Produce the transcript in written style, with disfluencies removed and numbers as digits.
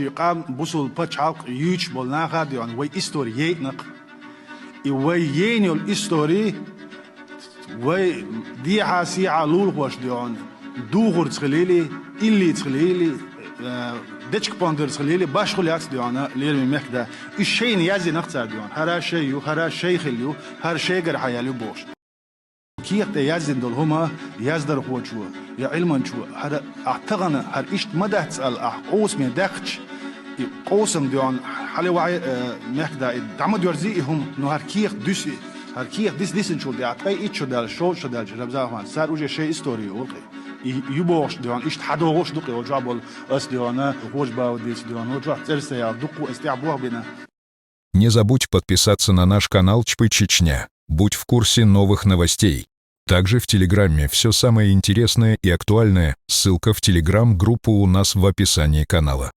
قام بوصل بتشعق يوش بولناخا ديون وي استوري ينق وي ينيو الاستوري وي دي حاسي علول خوش ديون دوغر تخليلي اللي تخليلي دتشك بوندر تخليلي باش خليات ديون لير مخدا الشيء يازي نقطع ديون هر شيء هر شيء خليو هر شيء غير حيالي بوش كيف يازن دول هما يازدر خوشوا يا علما شو هر اعتقنا هر اشت مدى تسال قوس من داخش قوسم ديون حالي وعي مخدا دعم دورزيهم نو هر كيف دوسي هر كيف ديس نشول دي عطاي اتشو دال شو دال جرب زاهوان صار وجه شيء استوري اوكي يبوش ديون اشت حدوغوش دقي وجابل اس ديون خوش باو ديس ديون وجا ترسيا دقو استعبوه بنا. Не забудь подписаться на наш канал ЧП Чечня. Будь в курсе новых новостей. Также в Телеграме все самое интересное и актуальное. Ссылка в Телеграм-группу у нас в описании канала.